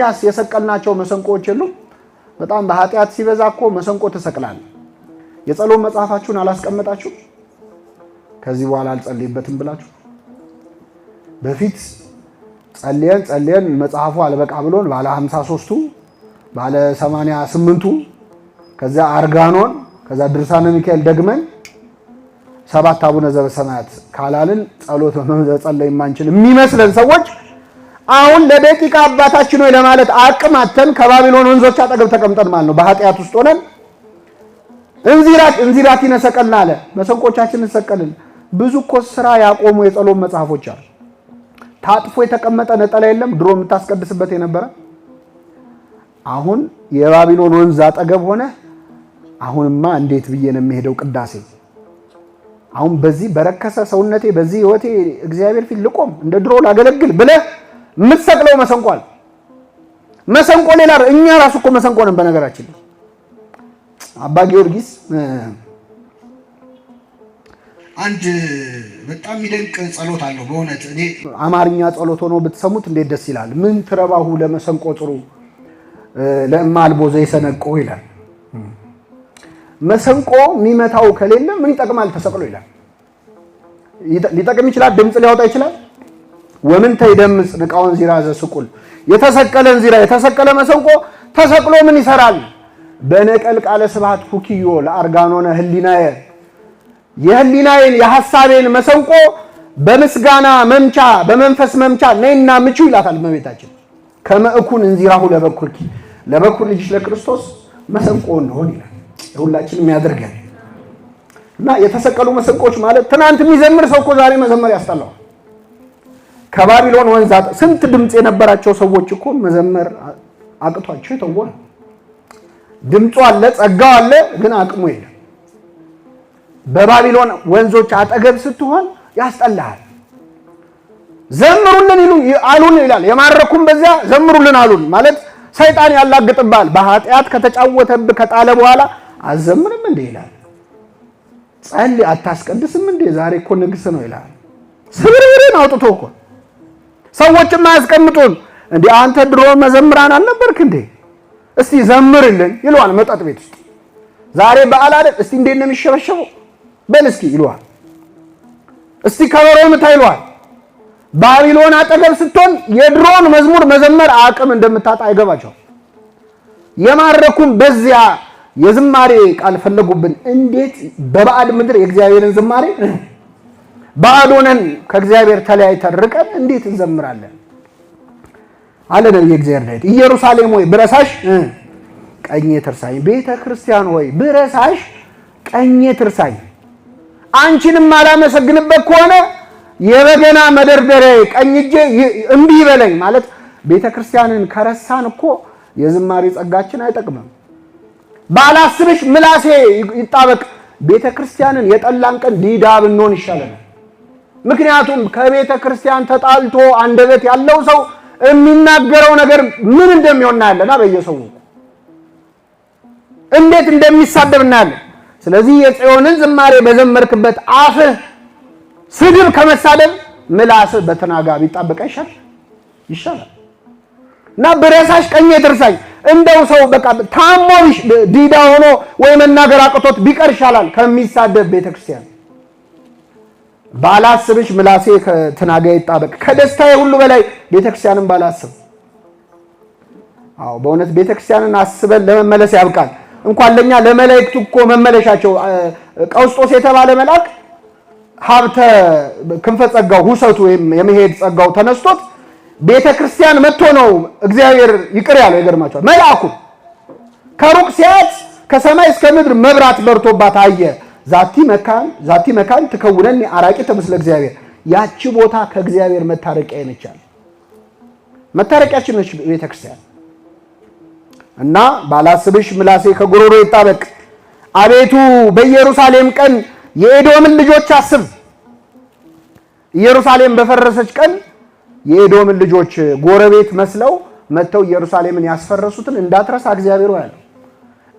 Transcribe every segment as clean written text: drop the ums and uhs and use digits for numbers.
እኛስ የሰቀልናቸው መሰንቆዎች የሉም? በጣም በኃጢአት ሲበዛ እኮ መሰንቆ ተሰቅላል። የጸሎት መጽሐፋችሁን አላስቀመጣችሁ? ከዚህ በኋላ አልጸልይበትም ብላችሁ በፊት ጸልየን መጽሐፉ አልበቃ ብሎን ባለ 53ቱ ባለ 88ቱ ከዛ አርጋኖን ከዛ ድርሳነ ሚካኤል ደግመን ሰባት አቡነ ዘበሰማያት ካላልን ጸሎት መጸለይ ማንችል የሚመስለን ሰዎች አሁን ለደቂቃ አባታችን ሆይ ለማለት አቅማተን ከባቢሎን ወንዞች አጠገብ ተቀምጠን ማለት ነው። በኃጢአት ውስጥ ሆነን እንዚራት ይነሰቀልና አለ መሰንቆቻችንን ሰቀልን። ብዙ እኮ ስራ ያቆሙ የጸሎት መጽሐፎች አሉ። ታጥፎ የተቀመጠ ነጠላ የለም ድሮ የምታስቀድስበት የነበረ። አሁን የባቢሎን ወንዝ አጠገብ ሆነ አሁንማ እንዴት ብዬ ነው የሚሄደው ቅዳሴ? አሁን በዚህ በረከሰ ሰውነቴ በዚህ ህይወቴ እግዚአብሔር ፊት ልቆም እንደ ድሮ ላገለግል ብለህ የምትሰቅለው መሰንቋል። መሰንቆ ሌላ እኛ ራሱ እኮ መሰንቆ ነን። በነገራችን አባ ጊዮርጊስ አንድ በጣም የሚደንቅ ጸሎት አለው በእውነት እኔ አማርኛ ጸሎት ሆኖ ብትሰሙት እንዴት ደስ ይላል። ምን ትረባሁ ለመሰንቆ ጥሩ ለእማልቦ ዘይሰነቆ ይላል። መሰንቆ የሚመታው ከሌለ ምን ይጠቅማል ተሰቅሎ ይላል። ሊጠቅም ይችላል፣ ድምጽ ሊያወጣ ይችላል። ወምን ተይደምጽ ንቃውን ዚራ ዘስቁል የተሰቀለን ዚራ የተሰቀለ መሰንቆ ተሰቅሎ ምን ይሰራል? በነቀል ቃለ ስብሐት ሁኪዮ ለአርጋኖነ ህሊናየ የህሊናዬን የሐሳቤን መሰንቆ በምስጋና መምቻ በመንፈስ መምቻ ነይና ምቹ ይላታል እመቤታችን። ከመእኩን እንዚራሁ ለበኩርኪ ለበኩር ልጅሽ ለክርስቶስ መሰንቆ እንደሆን ይላል። ሁላችንም ያደርጋል እና የተሰቀሉ መሰንቆች ማለት ትናንት የሚዘምር ሰው እኮ ዛሬ መዘመር ያስጠላው። ከባቢሎን ወንዝ ስንት ድምጽ የነበራቸው ሰዎች እኮ መዘመር አቅቷቸው ተወው። ድምጹ አለ ጸጋው አለ ግን አቅሙ የለም። በባቢሎን ወንዞች አጠገብ ስትሆን ያስጠላል። ዘምሩልን አሉን ይላል። የማረኩም በዚያ ዘምሩልን አሉን ማለት ሰይጣን ያላግጥባል። በኃጢአት ከተጫወተብህ ከጣለ በኋላ አዘምርም እንዴ ይላል። ጸልይ አታስቀድስም እንዴ ዛሬ እኮ ንግስ ነው ይላል። ስብርብርን አውጥቶ እኮ ሰዎችም አያስቀምጡን እንዴ አንተ ድሮ መዘምራን አልነበርክ እንዴ እስቲ ዘምርልን ይሏል። መጠጥ ቤት ውስጥ ዛሬ በዓል አይደል እስቲ እንዴት ነው የሚሸበሸበው በል እስኪ ይሏል። እስቲ ከበሮ ምታ ይሏል። ባቢሎን አጠገብ ስትሆን የድሮን መዝሙር መዘመር አቅም እንደምታጣ አይገባቸው። የማረኩም በዚያ የዝማሬ ቃል ፈለጉብን። እንዴት በባዕድ ምድር የእግዚአብሔርን ዝማሬ ባዕድ ሆነን ከእግዚአብሔር ተለያይተን ርቀን እንዴት እንዘምራለን አለ ነብዩ እግዚአብሔር ዳዊት። ኢየሩሳሌም ሆይ ብረሳሽ ቀኜ ትርሳኝ፣ ቤተ ክርስቲያን ሆይ ብረሳሽ ቀኜ ትርሳኝ። አንቺንም አላመሰግንበት ከሆነ የበገና መደርደሪያ ቀኝ እጄ እምቢ ይበለኝ ማለት ቤተክርስቲያንን ከረሳን እኮ የዝማሬ ጸጋችን አይጠቅምም። ባላስብሽ ምላሴ ይጣበቅ ቤተክርስቲያንን የጠላን ቀን ዲዳ ብንሆን ይሻላል። ምክንያቱም ከቤተክርስቲያን ተጣልቶ አንደበት ያለው ሰው የሚናገረው ነገር ምን እንደሚሆን እናያለና በየሰው እንዴት እንደሚሳደብ እናያለን። ስለዚህ የጽዮንን ዝማሬ በዘመርክበት አፍህ ስድብ ከመሳደብ ምላስህ በተናጋሪ ቢጣበቅ ይሻላል። እና ብረሳሽ ቀኜ ትርሳኝ እንደው ሰው በቃ ታሞሽ ዲዳ ሆኖ ወይ መናገር አቅቶት ቢቀር ይሻላል ከሚሳደብ ቤተክርስቲያን። ባላስብሽ ምላሴ ከተናጋይ ይጣበቅ ከደስታዬ ሁሉ በላይ ቤተክርስቲያንን ባላስብ። አዎ በእውነት ቤተክርስቲያንን አስበን ለመመለስ ያብቃል። እንኳን ለኛ ለመላእክቱ እኮ መመለሻቸው ቀውስጦስ የተባለ መልአክ ሀብተ ክንፈ ጸጋው ሁሰቱ ወይም የመሄድ ጸጋው ተነስቶት ቤተክርስቲያን መጥቶ ነው እግዚአብሔር ይቅር ያለው። ይገርማቸዋል። መልአኩ ከሩቅ ሲያት ከሰማይ እስከ ምድር መብራት በርቶባት አየ። ዛቲ መካን ትከውነኒ አራቂተ ምስለ እግዚአብሔር። ያቺ ቦታ ከእግዚአብሔር መታረቂያ ነች። መታረቂያችን ነች ቤተክርስቲያን። እና ባላስብሽ ምላሴ ከጉሮሮ ይጣበቅ። አቤቱ በኢየሩሳሌም ቀን የኤዶምን ልጆች አስብ። ኢየሩሳሌም በፈረሰች ቀን የኤዶምን ልጆች ጎረቤት መስለው መተው ኢየሩሳሌምን ያስፈረሱትን እንዳትረሳ እግዚአብሔር ያለው።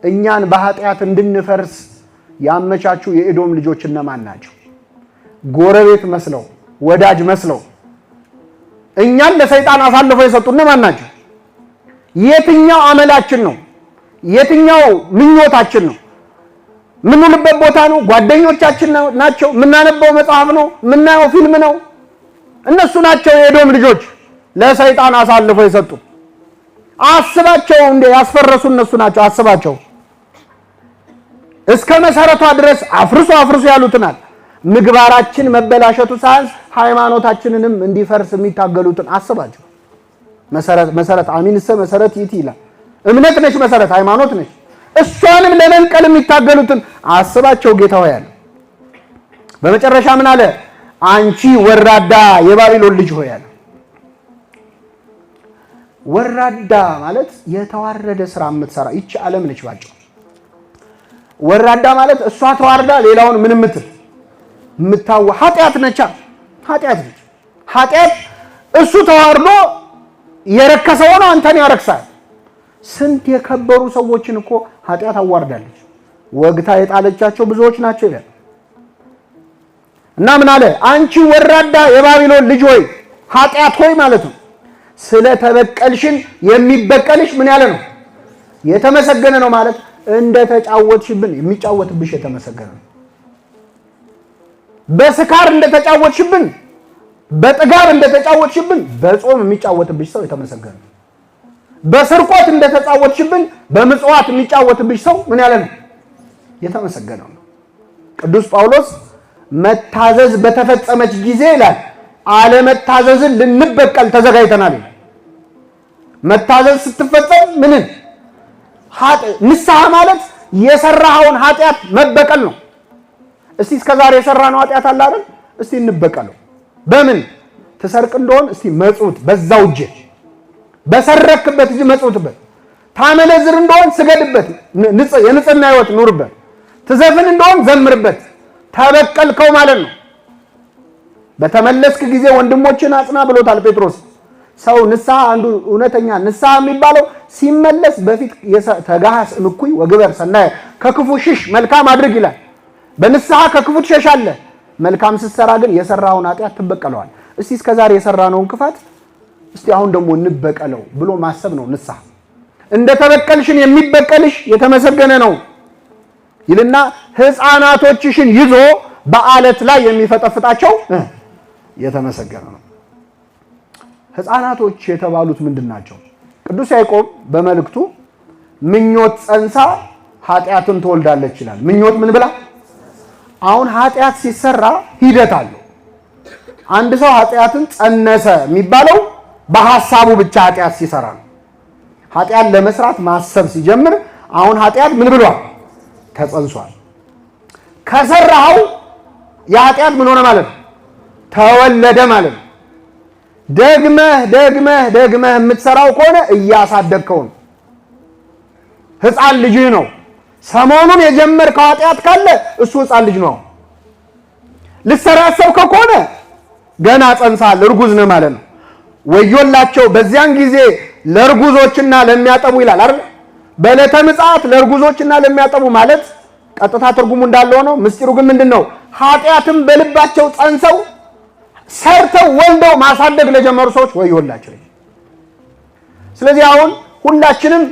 እኛን በኃጢአት እንድንፈርስ ያመቻቹ የኤዶም ልጆች እነማን ናቸው? ጎረቤት መስለው ወዳጅ መስለው እኛን ለሰይጣን አሳልፈው የሰጡ እነማን ናቸው? የትኛው አመላችን ነው? የትኛው ምኞታችን ነው? ምንውልበት ቦታ ነው? ጓደኞቻችን ናቸው? ምናነበው መጽሐፍ ነው? ምናየው ፊልም ነው? እነሱ ናቸው የኤዶም ልጆች ለሰይጣን አሳልፈው የሰጡ። አስባቸው እንደ ያስፈረሱ እነሱ ናቸው። አስባቸው እስከ መሰረቷ ድረስ አፍርሱ አፍርሱ ያሉትናል። ምግባራችን መበላሸቱ ሳይንስ ሃይማኖታችንንም እንዲፈርስ የሚታገሉትን አስባቸው። መሰረት አሚንሰ መሰረት ይት ይላል። እምነት ነች መሰረት፣ ሃይማኖት ነች። እሷንም ለመንቀል የሚታገሉትን አስባቸው ጌታ ሆይ ያለ። በመጨረሻ ምን አለ? አንቺ ወራዳ የባቢሎን ልጅ ሆይ ያለ። ወራዳ ማለት የተዋረደ ስራ የምትሰራ ይቺ ዓለም ነች ባጭሩ። ወራዳ ማለት እሷ ተዋርዳ ሌላውን ምን የምታዋ ኃጢአት ነች። ኃጢአት ነች። ኃጢአት እሱ ተዋርዶ የረከሰው ነው አንተን ያረክሳል። ስንት የከበሩ ሰዎችን እኮ ኃጢአት አዋርዳለች። ወግታ የጣለቻቸው ብዙዎች ናቸው ይላል። እና ምን አለ? አንቺ ወራዳ የባቢሎን ልጅ ሆይ ኃጢአት ሆይ ማለት ነው። ስለተበቀልሽን የሚበቀልሽ ምን ያለ ነው? የተመሰገነ ነው ማለት እንደ ተጫወትሽብን የሚጫወትብሽ የተመሰገነ ነው። በስካር እንደተጫወትሽብን፣ በጥጋብ እንደተጫወትሽብን በጾም የሚጫወትብሽ ሰው የተመሰገነ ነው። በስርቆት እንደተጫወትሽብን በምጽዋት የሚጫወትብሽ ሰው ምን ያለ ነው? የተመሰገነ ነው። ቅዱስ ጳውሎስ መታዘዝ በተፈጸመች ጊዜ ይላል አለመታዘዝን ልንበቀል ተዘጋጅተናል። መታዘዝ ስትፈጸም ምንን ንስሐ ማለት የሰራኸውን ኃጢአት መበቀል ነው። እስቲ እስከዛሬ የሰራነው ኃጢአት አለ አይደል? እስቲ እንበቀለው። በምን ትሰርቅ እንደሆን እስቲ መጽውት በዛው እጅ በሰረክበት እጅ መጽውትበት። ታመነዝር እንደሆን ስገድበት፣ የንጽህና ህይወት ኑርበት። ትዘፍን እንደሆን ዘምርበት። ተበቀልከው ማለት ነው። በተመለስክ ጊዜ ወንድሞችን አጽና ብሎታል ጴጥሮስ። ሰው ንስሐ አንዱ እውነተኛ ንስሐ የሚባለው ሲመለስ በፊት ተጋሃስ እኩይ ወግበር ሰናየ ከክፉ ሽሽ መልካም አድርግ ይላል። በንስሐ ከክፉ ትሸሻለህ። መልካም ስትሰራ ግን የሰራውን ኃጢአት ትበቀለዋል። እስቲ እስከዛሬ የሰራነውን ክፋት እስቲ አሁን ደግሞ እንበቀለው ብሎ ማሰብ ነው ንስሐ። እንደተበቀልሽን የሚበቀልሽ የተመሰገነ ነው ይልና ሕፃናቶችሽን ይዞ በአለት ላይ የሚፈጠፍጣቸው የተመሰገነ ነው። ሕፃናቶች የተባሉት ምንድናቸው? ቅዱስ ያዕቆብ በመልእክቱ ምኞት ጸንሳ ኃጢአትን ትወልዳለች ይላል። ምኞት ምን ብላ? አሁን ኃጢአት ሲሰራ ሂደት አለው። አንድ ሰው ኃጢአትን ጸነሰ የሚባለው በሐሳቡ ብቻ ኃጢአት ሲሰራ ነው። ኃጢአት ለመስራት ማሰብ ሲጀምር አሁን ኃጢአት ምን ብሏል? ተጸንሷል። ከሰራው የኃጢአት ምን ሆነ ማለት ነው? ተወለደ ማለት ነው። ደግመህ የምትሰራው ከሆነ እያሳደግከው ነው። ሕፃን ልጅ ነው። ሰሞኑን የጀመርከው ኃጢአት ካለ እሱ ሕፃን ልጅ ነው። ልትሰራ ያሰብከው ከሆነ ገና ጸንሳል፣ እርጉዝ ነህ ማለት ነው። ወዮላቸው በዚያን ጊዜ ለእርጉዞችና ለሚያጠቡ ይላል አይደል? በዕለተ ምጽአት ለእርጉዞችና ለሚያጠቡ ማለት ቀጥታ ትርጉሙ እንዳለው ነው። ምስጢሩ ግን ምንድነው? ኃጢአትም በልባቸው ጸንሰው ሰርተው ወልደው ማሳደግ ለጀመሩ ሰዎች ወዮላቸው። ስለዚህ አሁን ሁላችንም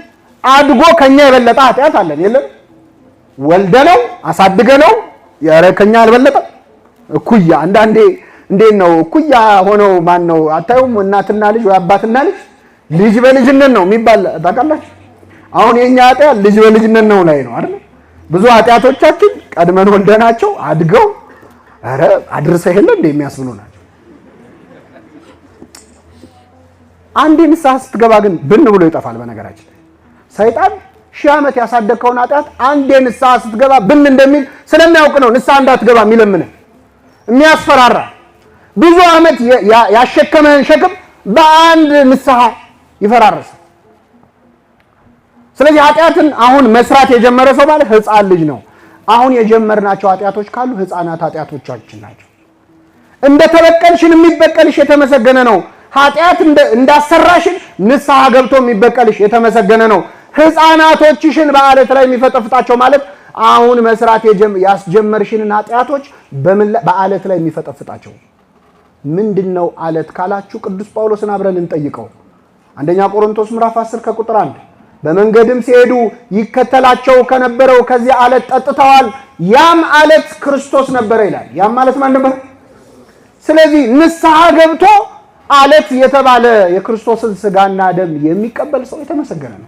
አድጎ ከኛ የበለጠ ኃጢአት አለን የለም? ወልደነው አሳድገነው ያረ ከኛ አልበለጠ እኩያ። አንዳንዴ እንዴት ነው እኩያ ሆነው ማን ነው አታዩም? እናትና ልጅ ወይ አባትና ልጅ በልጅነት ነው የሚባል ታውቃላችሁ? አሁን የኛ ኃጢአት ልጅ በልጅነት ነው ላይ ነው አይደል? ብዙ ኃጢአቶቻችን ቀድመን ወልደናቸው አድገው አረ አድርሰህ የለ እንደ የሚያስብሉ ናቸው። አንዴ ንስሐ ስትገባ ግን ብን ብሎ ይጠፋል። በነገራችን ሰይጣን ሺህ ዓመት ያሳደግከውን ኃጢአት አንዴ ንስሐ ስትገባ ብን እንደሚል ስለሚያውቅ ነው ንስሐ እንዳትገባ የሚለምንህ የሚያስፈራራ። ብዙ ዓመት ያሸከመህን ሸክም በአንድ ንስሐ ይፈራረሳል። ስለዚህ ኃጢአትን አሁን መስራት የጀመረ ሰው ማለት ሕፃን ልጅ ነው። አሁን የጀመርናቸው ኃጢአቶች ካሉ ሕፃናት ኃጢአቶቻችን ናቸው። እንደተበቀልሽን የሚበቀልሽ የተመሰገነ ነው። ኃጢአት እንዳሰራሽን ንስሐ ገብቶ የሚበቀልሽ የተመሰገነ ነው። ሕፃናቶችሽን በአለት ላይ የሚፈጠፍጣቸው ማለት አሁን መስራት ያስጀመርሽንን ኃጢአቶች በአለት ላይ የሚፈጠፍጣቸው ምንድነው? አለት ካላችሁ ቅዱስ ጳውሎስን አብረን እንጠይቀው። አንደኛ ቆሮንቶስ ምዕራፍ 10 ከቁጥር 1 በመንገድም ሲሄዱ ይከተላቸው ከነበረው ከዚህ አለት ጠጥተዋል፣ ያም አለት ክርስቶስ ነበረ ይላል። ያም ማለት ማን ነበር? ስለዚህ ንስሐ ገብቶ አለት የተባለ የክርስቶስን ሥጋና ደም የሚቀበል ሰው የተመሰገነ ነው።